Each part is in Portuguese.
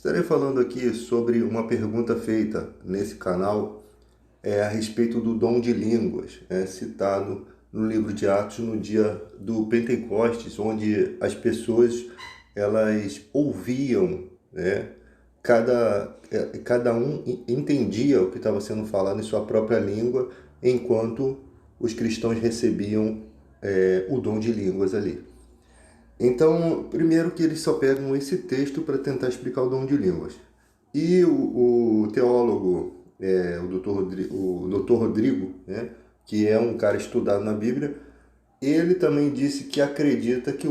Estarei falando aqui sobre uma pergunta feita nesse canal a respeito do dom de línguas, citado no livro de Atos no dia do Pentecostes, onde as pessoas elas ouviam, né? Cada um entendia o que estava sendo falado em sua própria língua, enquanto os cristãos recebiam o dom de línguas ali. Então, primeiro que eles só pegam esse texto para tentar explicar o dom de línguas. E o teólogo, o Dr. Rodrigo, né, que é um cara estudado na Bíblia, ele também disse que acredita que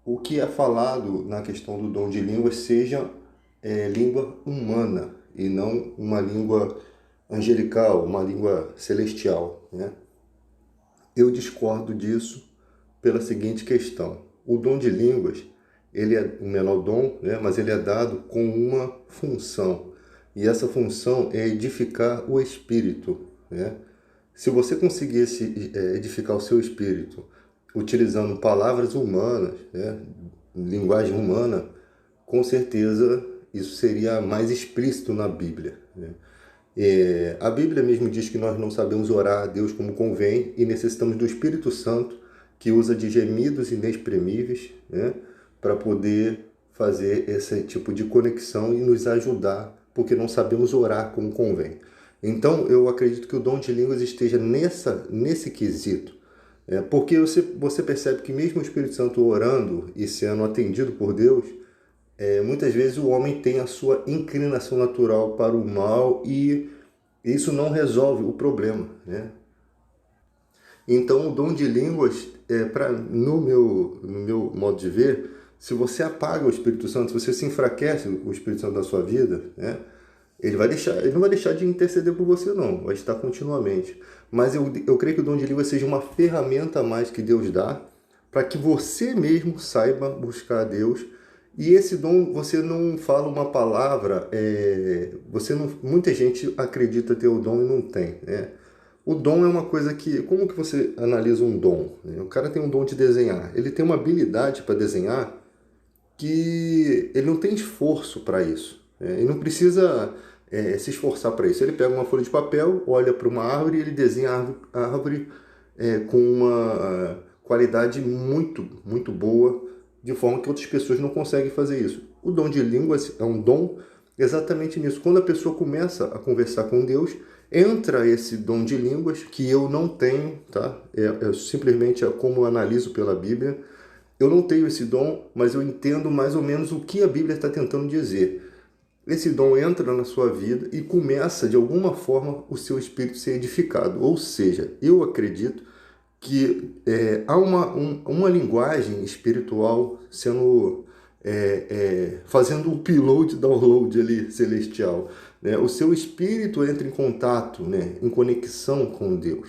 o que é falado na questão do dom de línguas seja língua humana e não uma língua angelical, uma língua celestial, né? Eu discordo disso pela seguinte questão. O dom de línguas, ele é o menor dom, né? Mas ele é dado com uma função. E essa função é edificar o espírito, né? Se você conseguisse edificar o seu espírito utilizando palavras humanas, né? Linguagem humana, com certeza isso seria mais explícito na Bíblia, né? A Bíblia mesmo diz que nós não sabemos orar a Deus como convém e necessitamos do Espírito Santo, que usa de gemidos inexprimíveis, né, para poder fazer esse tipo de conexão e nos ajudar, porque não sabemos orar como convém. Então, eu acredito que o dom de línguas esteja nesse quesito, porque você percebe que mesmo o Espírito Santo orando e sendo atendido por Deus, muitas vezes o homem tem a sua inclinação natural para o mal e isso não resolve o problema, né? Então, o dom de línguas, no meu modo de ver, se você apaga o Espírito Santo, se você se enfraquece o Espírito Santo da sua vida, né? Ele não vai deixar de interceder por você, não. Vai estar continuamente. Mas eu creio que o dom de línguas seja uma ferramenta a mais que Deus dá para que você mesmo saiba buscar a Deus. E esse dom, você não fala uma palavra, muita gente acredita ter o dom e não tem, né? O dom é uma coisa que, como que você analisa um dom, né? O cara tem um dom de desenhar, ele tem uma habilidade para desenhar que ele não tem esforço para isso, né? Ele não precisa se esforçar para isso. Ele pega uma folha de papel, olha para uma árvore e ele desenha a árvore com uma qualidade muito, muito boa, de forma que outras pessoas não conseguem fazer isso. O dom de línguas é um dom exatamente nisso. Quando a pessoa começa a conversar com Deus, entra esse dom de línguas que eu não tenho, tá? Simplesmente como eu analiso pela Bíblia. Eu não tenho esse dom, mas eu entendo mais ou menos o que a Bíblia está tentando dizer. Esse dom entra na sua vida e começa, de alguma forma, o seu espírito ser edificado. Ou seja, eu acredito que há uma linguagem espiritual sendo fazendo o upload, download ali celestial, né? O seu espírito entra em contato, né, em conexão com Deus.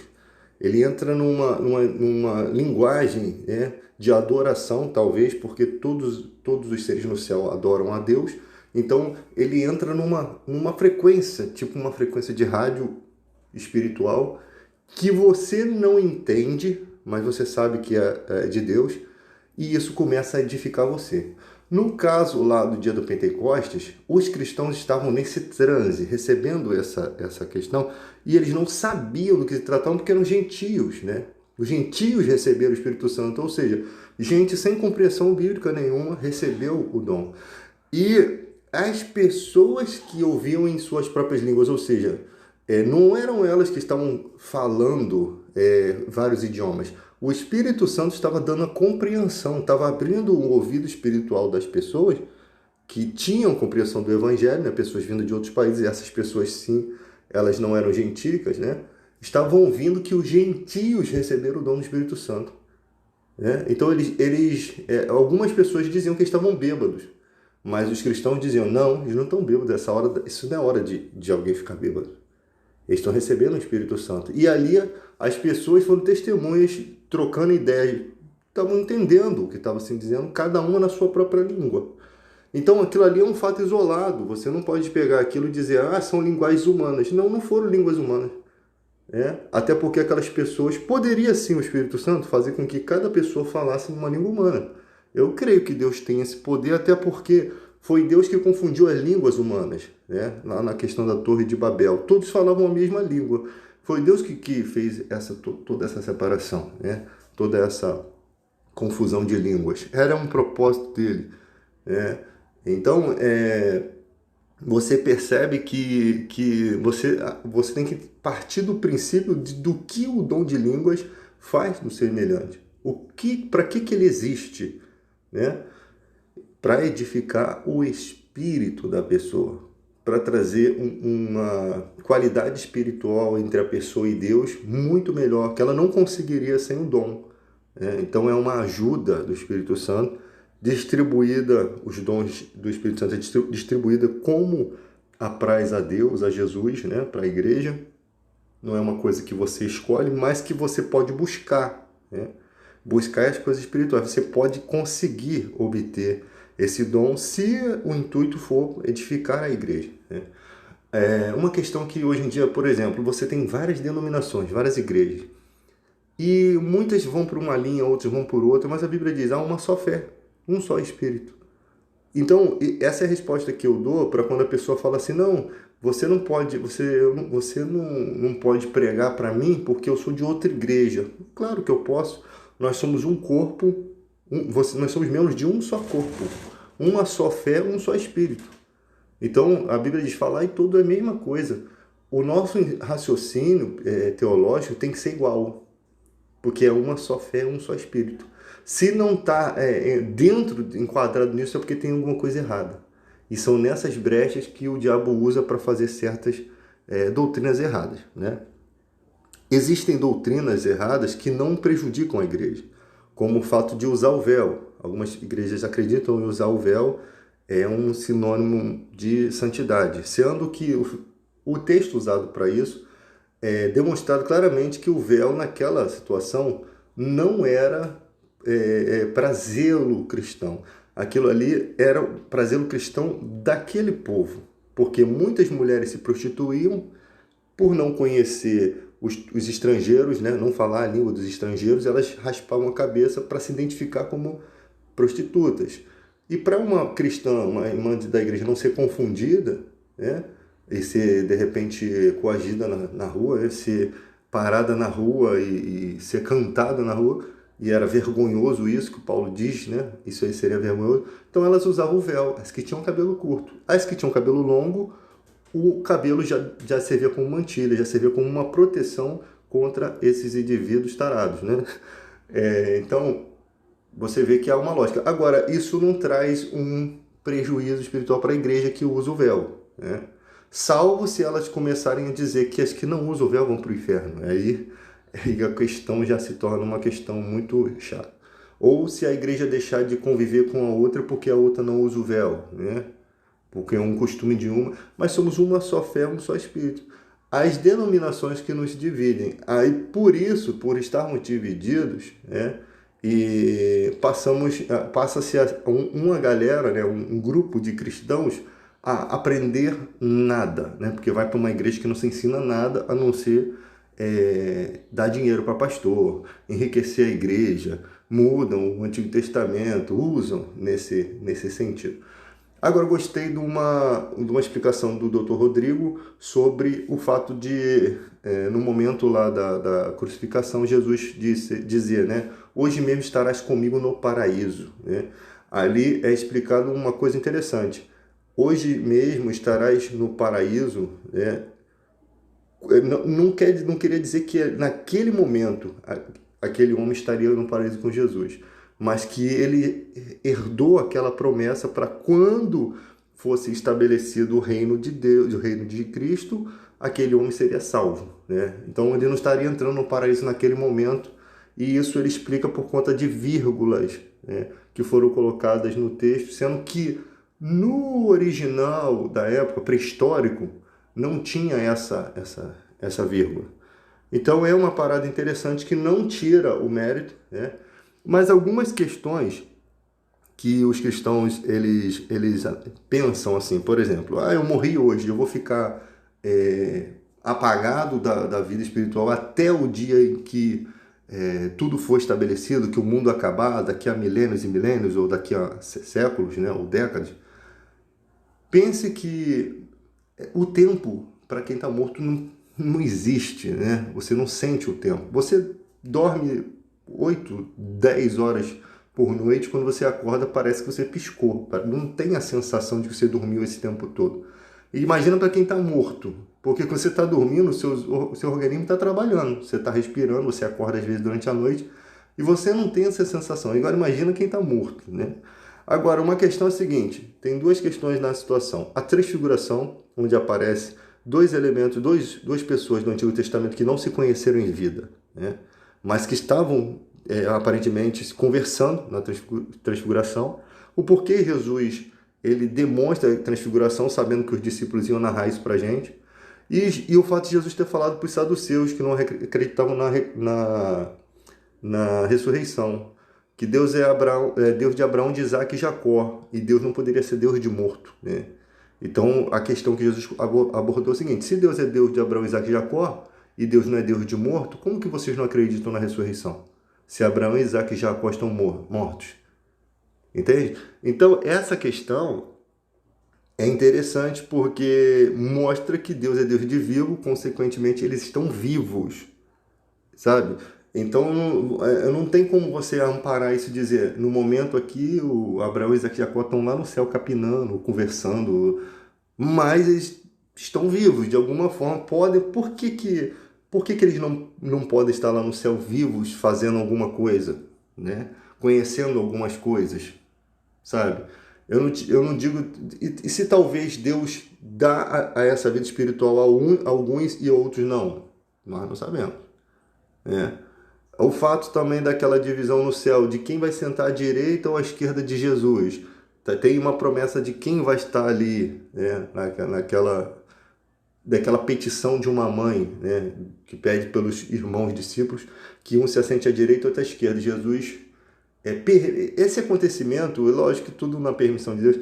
Ele entra numa linguagem, né, de adoração, talvez, porque todos os seres no céu adoram a Deus. Então, ele entra numa frequência, tipo uma frequência de rádio espiritual, que você não entende, mas você sabe que é de Deus, e isso começa a edificar você. No caso lá do dia do Pentecostes, os cristãos estavam nesse transe, recebendo essa questão, e eles não sabiam do que se tratavam, porque eram gentios, né? Os gentios receberam o Espírito Santo, ou seja, gente sem compreensão bíblica nenhuma recebeu o dom. E as pessoas que ouviam em suas próprias línguas, ou seja, não eram elas que estavam falando vários idiomas. O Espírito Santo estava dando a compreensão, estava abrindo o ouvido espiritual das pessoas que tinham compreensão do Evangelho, né? Pessoas vindas de outros países, e essas pessoas sim, elas não eram gentílicas, né? Estavam ouvindo que os gentios receberam o dom do Espírito Santo, né? Então algumas pessoas diziam que estavam bêbados, mas os cristãos diziam, não, eles não estão bêbados, isso não é hora de alguém ficar bêbado. Eles estão recebendo o Espírito Santo. E ali as pessoas foram testemunhas, trocando ideias, estavam entendendo o que estava se dizendo, cada uma na sua própria língua. Então aquilo ali é um fato isolado. Você não pode pegar aquilo e dizer, são linguagens humanas. Não, não foram línguas humanas. Até porque aquelas pessoas, poderia sim o Espírito Santo fazer com que cada pessoa falasse uma língua humana. Eu creio que Deus tem esse poder, até porque Foi Deus que confundiu as línguas humanas, né? Lá na questão da Torre de Babel. Todos falavam a mesma língua. Foi Deus que fez toda essa separação, né? Toda essa confusão de línguas. Era um propósito dele, né? Então, você percebe que você tem que partir do princípio do que o dom de línguas faz no semelhante. Para que ele existe, né? Para edificar o espírito da pessoa, para trazer uma qualidade espiritual entre a pessoa e Deus muito melhor, que ela não conseguiria sem o dom, né? Então é uma ajuda do Espírito Santo, distribuída, os dons do Espírito Santo é distribuída como apraz a Deus, a Jesus, né? Para a igreja. Não é uma coisa que você escolhe, mas que você pode buscar, né? Buscar as coisas espirituais. Você pode conseguir obter esse dom se o intuito for edificar a igreja, né? Uma questão que hoje em dia, por exemplo, você tem várias denominações, várias igrejas, e muitas vão por uma linha, outras vão por outra, mas a Bíblia diz, há uma só fé, um só Espírito. Então, essa é a resposta que eu dou para quando a pessoa fala assim, não, você não pode, você não pode pregar para mim porque eu sou de outra igreja. Claro que eu posso. Nós somos um corpo, nós somos membros de um só corpo, uma só fé, um só Espírito. Então, a Bíblia diz, falar e tudo é a mesma coisa. O nosso raciocínio teológico tem que ser igual, porque é uma só fé, um só Espírito. Se não está enquadrado nisso, é porque tem alguma coisa errada. E são nessas brechas que o diabo usa para fazer certas doutrinas erradas, né? Existem doutrinas erradas que não prejudicam a igreja, como o fato de usar o véu. Algumas igrejas acreditam em usar o véu é um sinônimo de santidade, sendo que o texto usado para isso é demonstrado claramente que o véu naquela situação não era para zelo cristão. Aquilo ali era para zelo cristão daquele povo, porque muitas mulheres se prostituíam por não conhecer os estrangeiros, né? Não falar a língua dos estrangeiros, elas raspavam a cabeça para se identificar como prostitutas. E para uma cristã, uma irmã da igreja não ser confundida, né? E ser de repente coagida na rua, né? Ser parada na rua e ser cantada na rua, e era vergonhoso isso que o Paulo diz, né? Isso aí seria vergonhoso. Então elas usavam o véu, as que tinham cabelo curto. As que tinham cabelo longo, o cabelo já servia como mantilha, já servia como uma proteção contra esses indivíduos tarados, né? Então, você vê que há uma lógica. Agora, isso não traz um prejuízo espiritual para a igreja que usa o véu, né? Salvo se elas começarem a dizer que as que não usam o véu vão para o inferno. Aí a questão já se torna uma questão muito chata. Ou se a igreja deixar de conviver com a outra porque a outra não usa o véu, né? Porque é um costume de uma, mas somos uma só fé, um só Espírito. As denominações que nos dividem, aí por isso, por estarmos divididos, né? E passa-se uma galera, né, um grupo de cristãos a aprender nada, né, porque vai para uma igreja que não se ensina nada a não ser dar dinheiro para pastor, enriquecer a igreja, mudam o Antigo Testamento, usam nesse sentido. Agora, gostei de uma explicação do Dr. Rodrigo sobre o fato de, no momento lá da crucificação, Jesus dizia, né? Hoje mesmo estarás comigo no paraíso, né? Ali é explicado uma coisa interessante. Hoje mesmo estarás no paraíso, né? Não queria dizer que naquele momento aquele homem estaria no paraíso com Jesus, mas que ele herdou aquela promessa para quando fosse estabelecido o reino de Deus, o reino de Cristo, aquele homem seria salvo, né? Então ele não estaria entrando no paraíso naquele momento, e isso ele explica por conta de vírgulas, né, que foram colocadas no texto, sendo que no original da época, pré-histórico, não tinha essa vírgula. Então é uma parada interessante que não tira o mérito, né? Mas algumas questões que os cristãos eles pensam assim, por exemplo, eu morri hoje, eu vou ficar apagado da vida espiritual até o dia em que tudo for estabelecido, que o mundo acabar daqui a milênios e milênios, ou daqui a séculos, né, ou décadas. pense que o tempo, para quem está morto, não existe, né? Você não sente o tempo. Você dorme 8, 10 horas por noite, quando você acorda parece que você piscou. Não tem a sensação de que você dormiu esse tempo todo. E imagina para quem está morto, porque quando você está dormindo, o seu organismo está trabalhando, você está respirando, você acorda às vezes durante a noite, e você não tem essa sensação. Agora imagina quem está morto, né? Agora, uma questão é a seguinte, tem duas questões na situação. A transfiguração, onde aparece dois elementos, duas pessoas do Antigo Testamento que não se conheceram em vida, né? Mas que estavam aparentemente conversando na transfiguração. O porquê Jesus ele demonstra a transfiguração, sabendo que os discípulos iam narrar isso para a gente. E o fato de Jesus ter falado para os saduceus, que não acreditavam na ressurreição. Que Deus é Deus de Abraão, de Isaac e Jacó. E Deus não poderia ser Deus de morto, né? Então, a questão que Jesus abordou é o seguinte: se Deus é Deus de Abraão, Isaac e Jacó, e Deus não é Deus de morto, como que vocês não acreditam na ressurreição? Se Abraão, Isaac e Jacó estão mortos. Entende? Então, essa questão é interessante porque mostra que Deus é Deus de vivo, consequentemente, eles estão vivos, sabe? Então, não tem como você amparar isso e dizer, no momento aqui, o Abraão, Isaac e Jacó estão lá no céu capinando, conversando, mas eles estão vivos, de alguma forma, podem. Por que eles não podem estar lá no céu vivos, fazendo alguma coisa, né? Conhecendo algumas coisas, sabe? Eu não digo... E se talvez Deus dá a essa vida espiritual a alguns e outros não? Nós não sabemos, né? O fato também daquela divisão no céu, de quem vai sentar à direita ou à esquerda de Jesus. Tem uma promessa de quem vai estar ali, né? Daquela petição de uma mãe, né? Que pede pelos irmãos discípulos que um se assente à direita e outro à esquerda. Jesus, esse acontecimento, é lógico que tudo na permissão de Deus,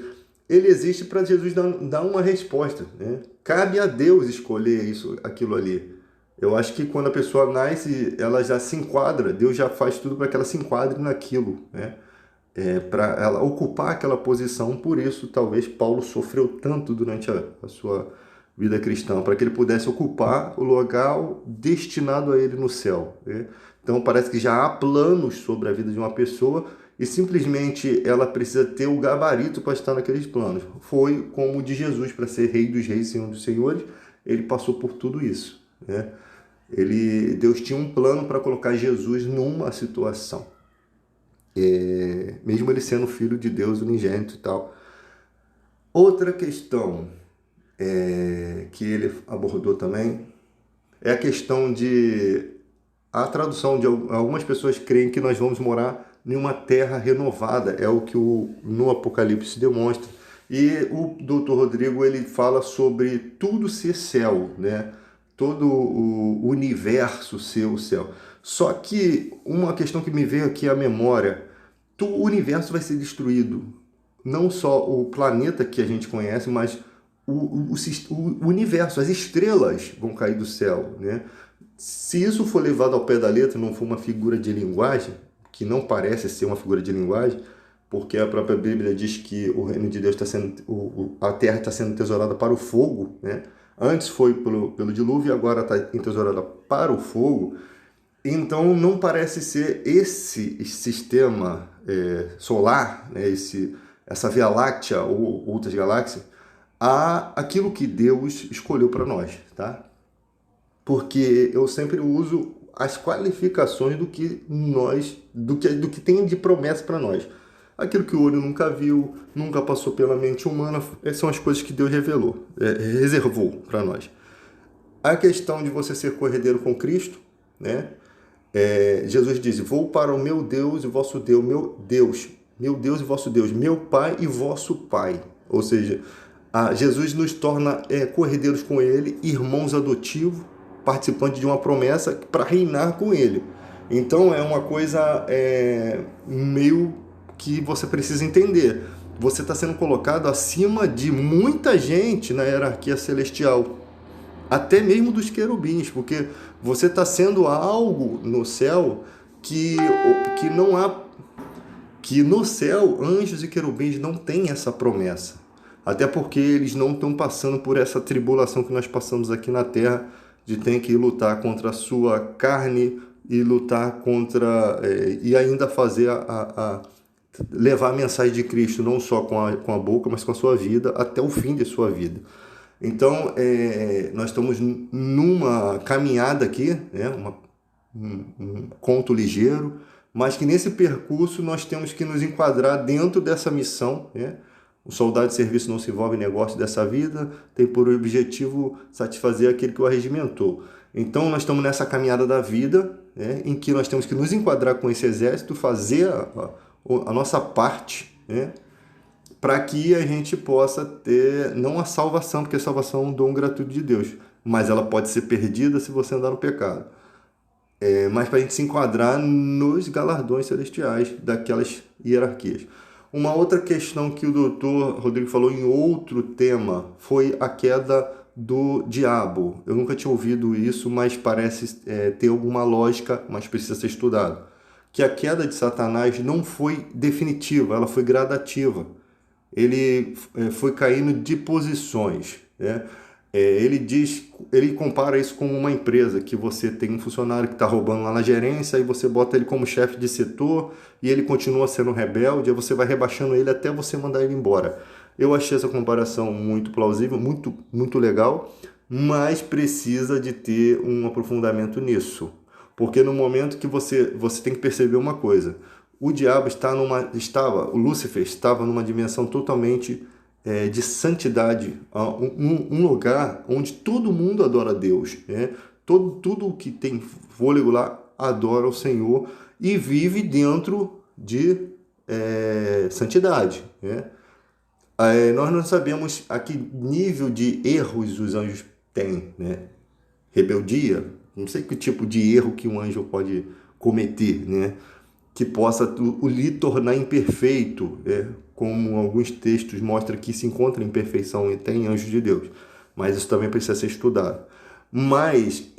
ele existe para Jesus dar uma resposta, né? Cabe a Deus escolher aquilo ali. Eu acho que quando a pessoa nasce, ela já se enquadra, Deus já faz tudo para que ela se enquadre naquilo, né? Para ela ocupar aquela posição. Por isso, talvez Paulo sofreu tanto durante a sua vida cristã, para que ele pudesse ocupar o local destinado a ele no céu, né? Então parece que já há planos sobre a vida de uma pessoa e simplesmente ela precisa ter o gabarito para estar naqueles planos. Foi como o de Jesus, para ser Rei dos Reis, Senhor dos Senhores, ele passou por tudo isso, né? Deus tinha um plano para colocar Jesus numa situação, mesmo ele sendo filho de Deus, unigênito e tal. Outra questão que ele abordou também é a questão a tradução de algumas pessoas creem que nós vamos morar em uma terra renovada, é o que no Apocalipse demonstra. E o Dr. Rodrigo ele fala sobre tudo ser céu, né? Todo o universo ser o céu. Só que uma questão que me veio aqui à memória, o universo vai ser destruído. Não só o planeta que a gente conhece, mas o universo, as estrelas vão cair do céu, né? Se isso for levado ao pé da letra, não for uma figura de linguagem, que não parece ser uma figura de linguagem, porque a própria Bíblia diz que o reino de Deus a terra está sendo tesourada para o fogo, né? Antes foi pelo dilúvio e agora está entesourada para o fogo. Então não parece ser esse sistema solar, né? Essa Via Láctea ou outras galáxias, aquilo que Deus escolheu para nós, tá? Porque eu sempre uso as qualificações do que tem de promessa para nós. Aquilo que o olho nunca viu, nunca passou pela mente humana, essas são as coisas que Deus reservou para nós. A questão de você ser corredeiro com Cristo, né? Jesus diz, vou para o meu Deus e vosso Deus, meu Deus e vosso Deus, meu Pai e vosso Pai. Ou seja, Jesus nos torna corredeiros com Ele, irmãos adotivos, participantes de uma promessa para reinar com Ele. Então é uma coisa meio que você precisa entender. Você está sendo colocado acima de muita gente na hierarquia celestial, até mesmo dos querubins, porque você está sendo algo no céu que não há, que no céu anjos e querubins não têm essa promessa. Até porque eles não estão passando por essa tribulação que nós passamos aqui na Terra, de ter que lutar contra a sua carne e lutar contra, e ainda fazer levar a mensagem de Cristo, não só com a boca, mas com a sua vida, até o fim de sua vida. Então, nós estamos numa caminhada aqui, né? Um conto ligeiro, mas que nesse percurso nós temos que nos enquadrar dentro dessa missão, né? O soldado de serviço não se envolve em negócio dessa vida, tem por objetivo satisfazer aquele que o arregimentou. Então nós estamos nessa caminhada da vida, né, em que nós temos que nos enquadrar com esse exército, fazer a nossa parte, né, para que a gente possa ter, não a salvação, porque a salvação é um dom gratuito de Deus, mas ela pode ser perdida se você andar no pecado. Mas para a gente se enquadrar nos galardões celestiais daquelas hierarquias. Uma outra questão que o doutor Rodrigo falou em outro tema foi a queda do diabo. Eu nunca tinha ouvido isso, mas parece ter alguma lógica, mas precisa ser estudado. Que a queda de Satanás não foi definitiva, ela foi gradativa. Ele foi caindo de posições, né? Ele compara isso com uma empresa, que você tem um funcionário que está roubando lá na gerência, e você bota ele como chefe de setor, e ele continua sendo rebelde, aí você vai rebaixando ele até você mandar ele embora. Eu achei essa comparação muito plausível, muito, muito legal, mas precisa de ter um aprofundamento nisso. Porque no momento que você tem que perceber uma coisa, o diabo o Lúcifer estava numa dimensão totalmente de santidade, um lugar onde todo mundo adora a Deus, né? Tudo que tem fôlego lá adora o Senhor e vive dentro de santidade, né? Nós não sabemos a que nível de erros os anjos têm, né? Rebeldia, não sei que tipo de erro que um anjo pode cometer, né? Que possa lhe tornar imperfeito, como alguns textos mostram que se encontra imperfeição e tem anjos de Deus, mas isso também precisa ser estudado. Mas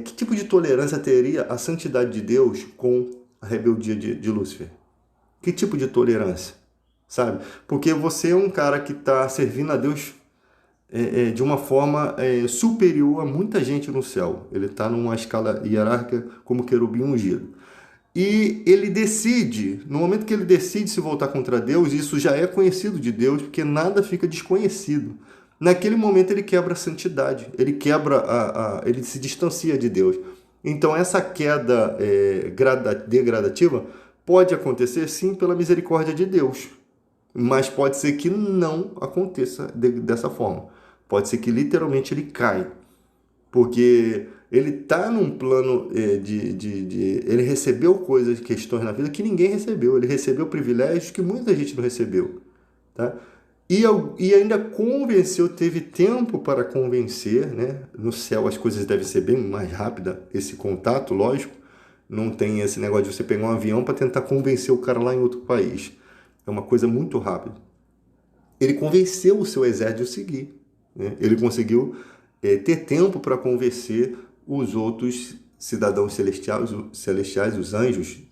que tipo de tolerância teria a santidade de Deus com a rebeldia de Lúcifer? Que tipo de tolerância? Sabe? Porque você é um cara que está servindo a Deus de uma forma superior a muita gente no céu. Ele está numa escala hierárquica como querubim ungido. E ele decide, no momento que ele decide se voltar contra Deus, isso já é conhecido de Deus, porque nada fica desconhecido. Naquele momento ele quebra a santidade, ele se distancia de Deus. Então essa queda degradativa pode acontecer sim pela misericórdia de Deus, mas pode ser que não aconteça dessa forma. Pode ser que literalmente ele caia, porque ele está num plano ele recebeu coisas, questões na vida que ninguém recebeu. Ele recebeu privilégios que muita gente não recebeu, tá? E ainda convenceu, teve tempo para convencer, né? No céu as coisas devem ser bem mais rápidas, esse contato, lógico. Não tem esse negócio de você pegar um avião para tentar convencer o cara lá em outro país. É uma coisa muito rápida. Ele convenceu o seu exército a seguir, né? Ele conseguiu ter tempo para convencer os outros cidadãos celestiais, os anjos,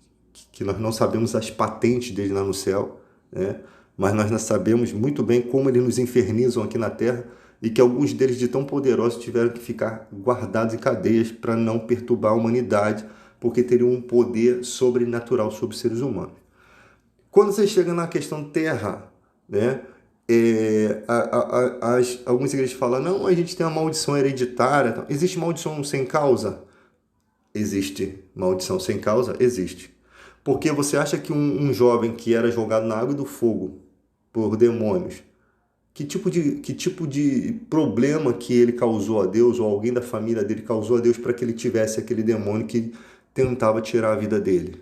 que nós não sabemos as patentes deles lá no céu, né? Mas nós sabemos muito bem como eles nos infernizam aqui na Terra, e que alguns deles, de tão poderosos, tiveram que ficar guardados em cadeias para não perturbar a humanidade, porque teriam um poder sobrenatural sobre os seres humanos. Quando você chega na questão terra, né? Algumas igrejas falam, não, a gente tem uma maldição hereditária. Existe maldição sem causa? Existe maldição sem causa? Existe. Porque você acha que um jovem que era jogado na água do fogo por demônios, que tipo de problema que ele causou a Deus, ou alguém da família dele causou a Deus para que ele tivesse aquele demônio que tentava tirar a vida dele?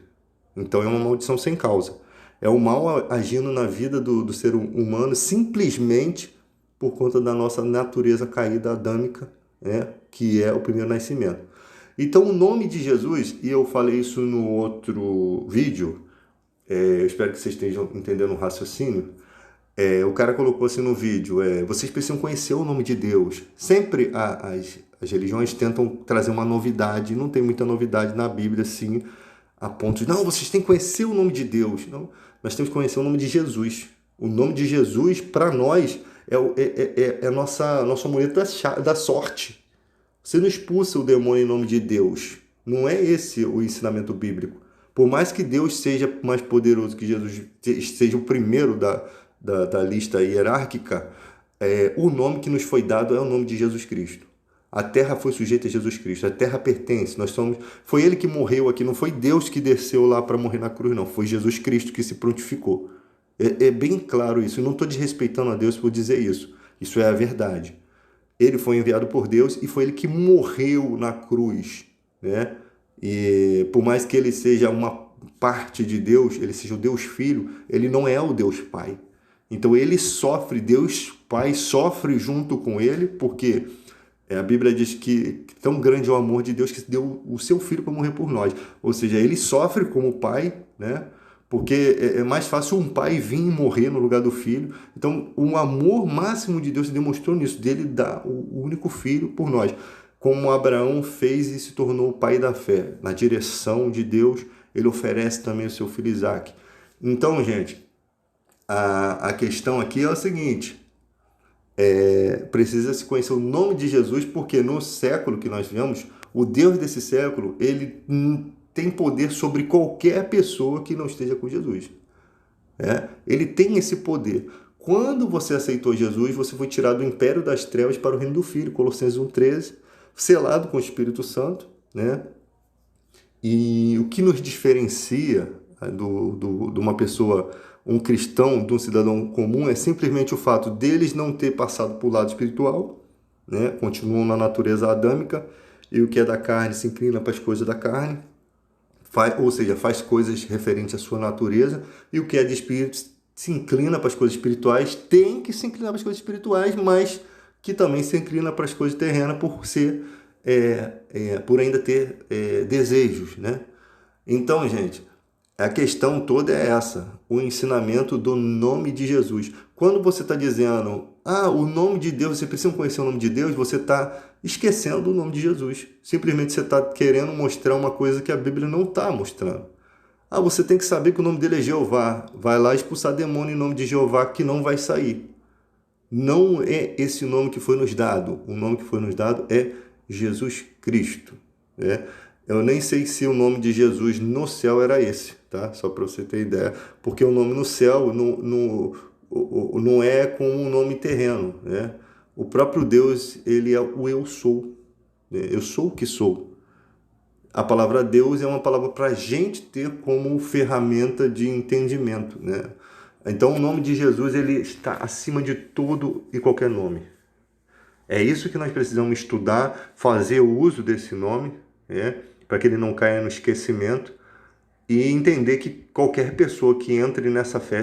Então é uma maldição sem causa. É o mal agindo na vida do ser humano simplesmente por conta da nossa natureza caída adâmica, né? Que é o primeiro nascimento. Então o nome de Jesus, e eu falei isso no outro vídeo, eu espero que vocês estejam entendendo o raciocínio. O cara colocou assim no vídeo, vocês precisam conhecer o nome de Deus. Sempre as religiões tentam trazer uma novidade, não tem muita novidade na Bíblia assim, a ponto de, não, vocês têm que conhecer o nome de Deus. Não, nós temos que conhecer o nome de Jesus. O nome de Jesus, para nós, é a nosso amuleto da sorte. Você não expulsa o demônio em nome de Deus. Não é esse o ensinamento bíblico. Por mais que Deus seja mais poderoso que Jesus, seja o primeiro da lista hierárquica, o nome que nos foi dado é o nome de Jesus Cristo. A terra foi sujeita a Jesus Cristo, a terra pertence, foi ele que morreu aqui, não foi Deus que desceu lá para morrer na cruz, não, foi Jesus Cristo que se prontificou. É bem claro isso, eu não estou desrespeitando a Deus por dizer isso é a verdade. Ele foi enviado por Deus e foi ele que morreu na cruz, né? E por mais que ele seja uma parte de Deus, ele seja o Deus Filho, ele não é o Deus Pai. Então ele sofre, Deus Pai sofre junto com ele, porque a Bíblia diz que tão grande é o amor de Deus que deu o seu Filho para morrer por nós. Ou seja, ele sofre como pai, né? Porque é mais fácil um pai vir e morrer no lugar do filho. Então, o amor máximo de Deus se demonstrou nisso, dele dar o único filho por nós. Como Abraão fez e se tornou o pai da fé. Na direção de Deus, ele oferece também o seu filho Isaque. Então, gente, a questão aqui é o seguinte: precisa se conhecer o nome de Jesus, porque no século que nós vivemos, o Deus desse século, ele tem poder sobre qualquer pessoa que não esteja com Jesus. Ele tem esse poder. Quando você aceitou Jesus, você foi tirado do império das trevas para o reino do Filho, Colossenses 1,13, selado com o Espírito Santo, né? E o que nos diferencia de uma pessoa, um cristão, de um cidadão comum, é simplesmente o fato deles não ter passado para o lado espiritual, né? Continuam na natureza adâmica, e o que é da carne se inclina para as coisas da carne, ou seja, faz coisas referentes à sua natureza, e o que é de espírito se inclina para as coisas espirituais, tem que se inclinar para as coisas espirituais, mas que também se inclina para as coisas terrenas por ainda ter desejos, né? Então, gente, a questão toda é essa, o ensinamento do nome de Jesus. Quando você está dizendo, o nome de Deus, você precisa conhecer o nome de Deus, você está esquecendo o nome de Jesus. Simplesmente você está querendo mostrar uma coisa que a Bíblia não está mostrando. Você tem que saber que o nome dele é Jeová. Vai lá expulsar demônio em nome de Jeová que não vai sair. Não é esse o nome que foi nos dado. O nome que foi nos dado é Jesus Cristo, né? Eu nem sei se o nome de Jesus no céu era esse, tá? Só para você ter ideia. Porque o nome no céu não é como um nome terreno, né? O próprio Deus, ele é o eu sou, né? Eu sou o que sou. A palavra Deus é uma palavra para a gente ter como ferramenta de entendimento, né? Então o nome de Jesus, ele está acima de todo e qualquer nome. É isso que nós precisamos estudar, fazer o uso desse nome, né? Para que ele não caia no esquecimento, e entender que qualquer pessoa que entre nessa fé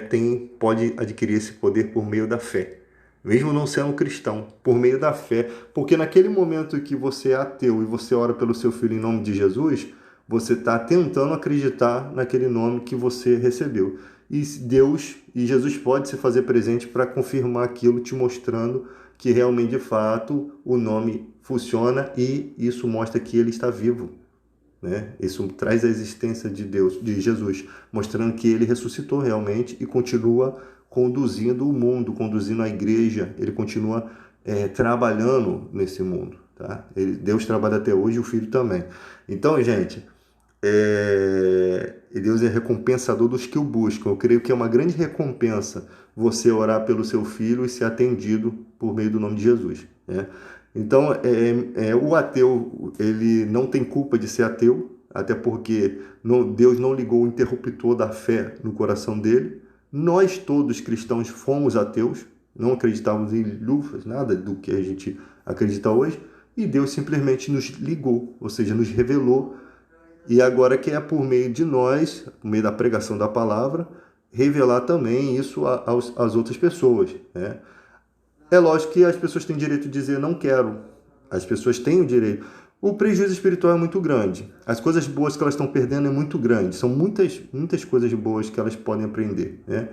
pode adquirir esse poder por meio da fé, mesmo não sendo cristão, por meio da fé, porque naquele momento que você é ateu e você ora pelo seu filho em nome de Jesus, você está tentando acreditar naquele nome que você recebeu. E Deus e Jesus pode se fazer presente para confirmar aquilo, te mostrando que realmente, de fato, o nome funciona, e isso mostra que ele está vivo, né? Isso traz a existência de Deus, de Jesus, mostrando que ele ressuscitou realmente e continua conduzindo o mundo, conduzindo a igreja. Ele continua trabalhando nesse mundo, tá? Deus trabalha até hoje e o Filho também. Então, gente, Deus é recompensador dos que o buscam. Eu creio que é uma grande recompensa você orar pelo seu filho e ser atendido por meio do nome de Jesus, né? Então, o ateu, ele não tem culpa de ser ateu, até porque Deus não ligou o interruptor da fé no coração dele. Nós todos cristãos fomos ateus, não acreditávamos em lufas, nada do que a gente acredita hoje, e Deus simplesmente nos ligou, ou seja, nos revelou, e agora que é por meio de nós, por meio da pregação da palavra, revelar também isso às outras pessoas, né? É lógico que as pessoas têm direito de dizer não quero. As pessoas têm o direito. O prejuízo espiritual é muito grande. As coisas boas que elas estão perdendo é muito grande. São muitas coisas boas que elas podem aprender, né?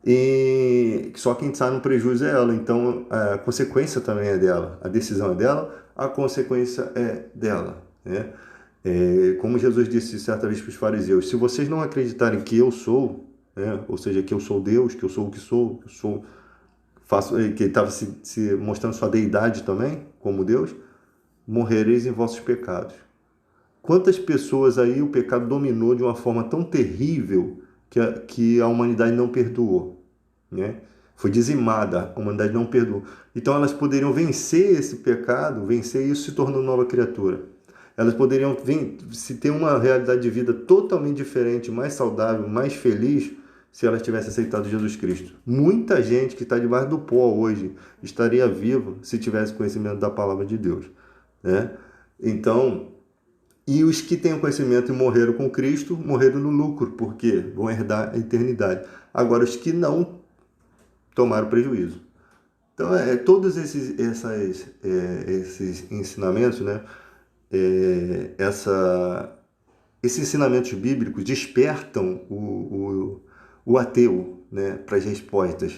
E só quem está no prejuízo é ela. Então a consequência também é dela. A decisão é dela, a consequência é dela, né? Como Jesus disse certa vez para os fariseus: se vocês não acreditarem que eu sou, né? Ou seja, que eu sou Deus, que eu sou o que sou, que ele estava se mostrando sua deidade também, como Deus, morrereis em vossos pecados. Quantas pessoas aí o pecado dominou de uma forma tão terrível que a humanidade não perdoou, né? Foi dizimada, a humanidade não perdoou. Então elas poderiam vencer esse pecado, vencer isso se tornando nova criatura. Elas poderiam se ter uma realidade de vida totalmente diferente, mais saudável, mais feliz, se elas tivessem aceitado Jesus Cristo. Muita gente que está debaixo do pó hoje estaria viva se tivesse conhecimento da palavra de Deus, né? Então, e os que têm o conhecimento e morreram com Cristo, morreram no lucro, porque vão herdar a eternidade. Agora, os que não tomaram prejuízo. Então, todos esses ensinamentos, né? Esses ensinamentos bíblicos despertam o ateu, né, para as respostas.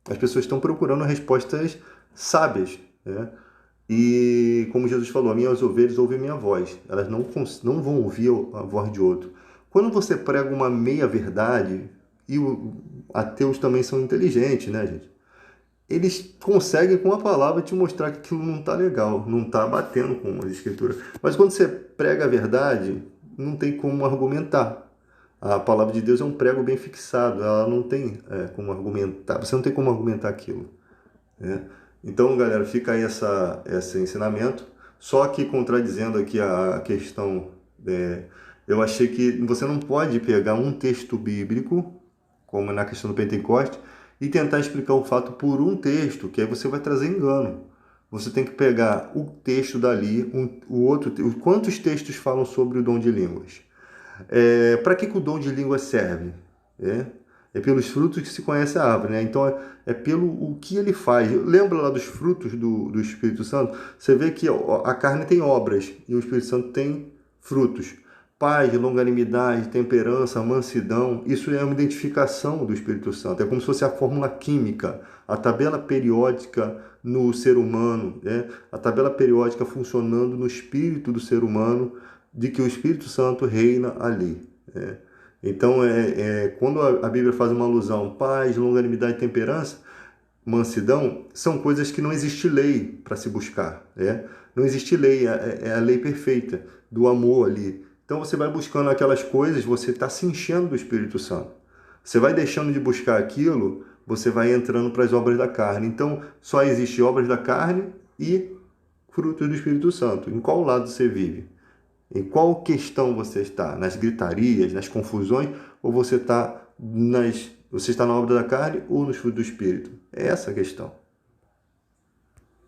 As pessoas estão procurando respostas sábias, né? E como Jesus falou, minhas ovelhas ouvem minha voz. Elas não vão ouvir a voz de outro. Quando você prega uma meia-verdade, e os ateus também são inteligentes, né, gente? Eles conseguem com a palavra te mostrar que aquilo não está legal, não está batendo com as escrituras. Mas quando você prega a verdade, não tem como argumentar. A palavra de Deus é um prego bem fixado, ela não tem como argumentar, você não tem como argumentar aquilo, né? Então, galera, fica aí esse ensinamento. Só que contradizendo aqui a questão, eu achei que você não pode pegar um texto bíblico, como na questão do Pentecoste, e tentar explicar o fato por um texto, que aí você vai trazer engano. Você tem que pegar o texto dali, o outro, quantos textos falam sobre o dom de línguas? Para que o dom de línguas serve? É pelos frutos que se conhece a árvore, né? Então é pelo o que ele faz. Lembra lá dos frutos do Espírito Santo? Você vê que a carne tem obras e o Espírito Santo tem frutos. Paz, longanimidade, temperança, mansidão, isso é uma identificação do Espírito Santo. É como se fosse a fórmula química, a tabela periódica no ser humano, né? A tabela periódica funcionando no espírito do ser humano, de que o Espírito Santo reina ali, né? Então, quando a Bíblia faz uma alusão, paz, longanimidade, temperança, mansidão, são coisas que não existe lei para se buscar, né? Não existe lei, é a lei perfeita do amor ali. Então você vai buscando aquelas coisas, você está se enchendo do Espírito Santo. Você vai deixando de buscar aquilo, você vai entrando para as obras da carne. Então só existe obras da carne e frutos do Espírito Santo. Em qual lado você vive? Em qual questão você está? Nas gritarias, nas confusões? Ou você está na obra da carne ou nos frutos do Espírito? É essa a questão.